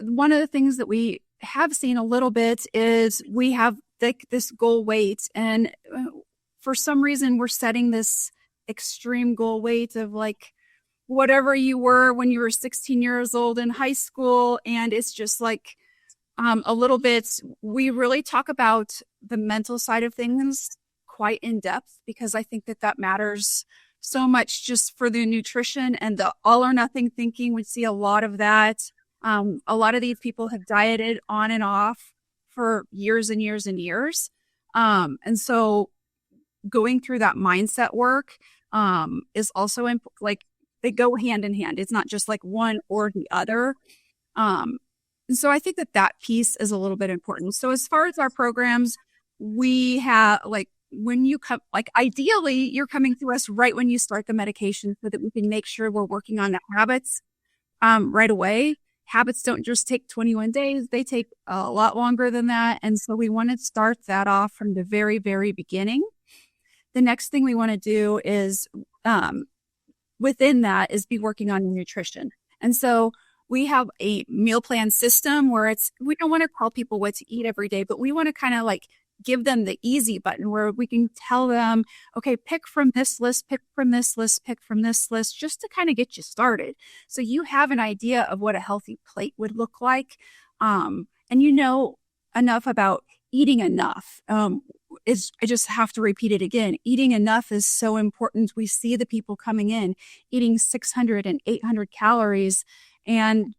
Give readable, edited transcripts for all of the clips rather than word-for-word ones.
one of the things that we have seen a little bit is we have this goal weight, and for some reason we're setting this extreme goal weight of like whatever you were when you were 16 years old in high school. And it's just like a little bit, we really talk about the mental side of things quite in depth, because I think that matters so much just for the nutrition and the all or nothing thinking. We see a lot of that. A lot of these people have dieted on and off for years and years and years. And so going through that mindset work is also like they go hand in hand. It's not just like one or the other. And so I think that piece is a little bit important. So as far as our programs, we have like, when you come, like ideally you're coming to us right when you start the medication so that we can make sure we're working on the habits right away. Habits don't just take 21 days. They take a lot longer than that. And so we want to start that off from the very, very beginning. The next thing we want to do is within that is be working on nutrition. And so we have a meal plan system where we don't want to tell people what to eat every day, but we want to kind of like give them the easy button where we can tell them, okay, pick from this list, pick from this list, pick from this list, just to kind of get you started. So you have an idea of what a healthy plate would look like. And you know enough about eating enough. I just have to repeat it again. Eating enough is so important. We see the people coming in eating 600 and 800 calories, and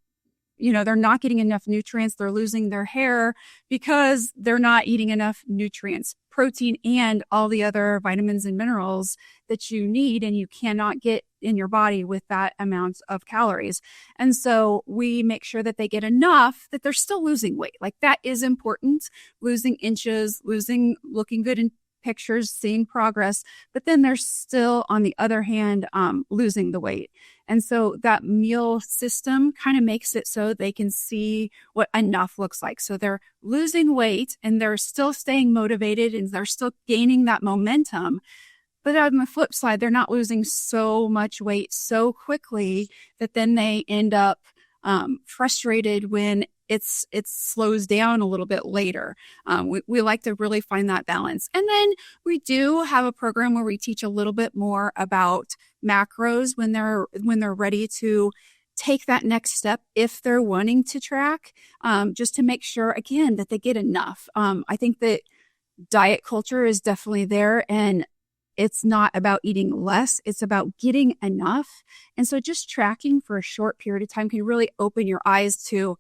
they're not getting enough nutrients. They're losing their hair because they're not eating enough nutrients, protein, and all the other vitamins and minerals that you need and you cannot get in your body with that amount of calories. And so we make sure that they get enough that they're still losing weight. Like that is important, losing inches, looking good in pictures, seeing progress, but then they're still, on the other hand, losing the weight. And so that meal system kind of makes it so they can see what enough looks like. So they're losing weight and they're still staying motivated and they're still gaining that momentum. But on the flip side, they're not losing so much weight so quickly that then they end up frustrated when it slows down a little bit later. We like to really find that balance. And then we do have a program where we teach a little bit more about macros when they're ready to take that next step if they're wanting to track, just to make sure, again, that they get enough. I think that diet culture is definitely there, and it's not about eating less. It's about getting enough. And so just tracking for a short period of time can really open your eyes to,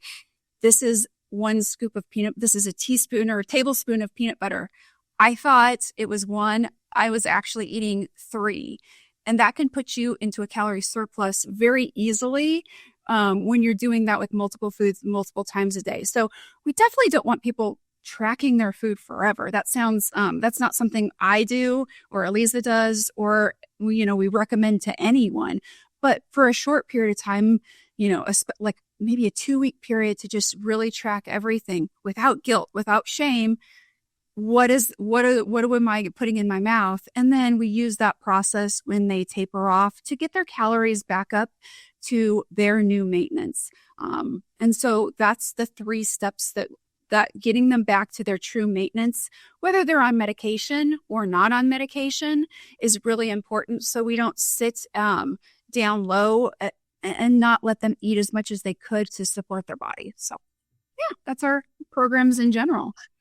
this is one scoop of this is a teaspoon or a tablespoon of peanut butter. I thought it was one. I was actually eating 3. And that can put you into a calorie surplus very easily when you're doing that with multiple foods multiple times a day. So we definitely don't want people tracking their food forever. That sounds, that's not something I do or Eliza does, or, we recommend to anyone. But for a short period of time, like maybe a 2-week period, to just really track everything without guilt, without shame. What am I putting in my mouth? And then we use that process when they taper off to get their calories back up to their new maintenance. And so that's the 3 steps that getting them back to their true maintenance, whether they're on medication or not on medication, is really important. So we don't sit down low and not let them eat as much as they could to support their body. So yeah, that's our programs in general.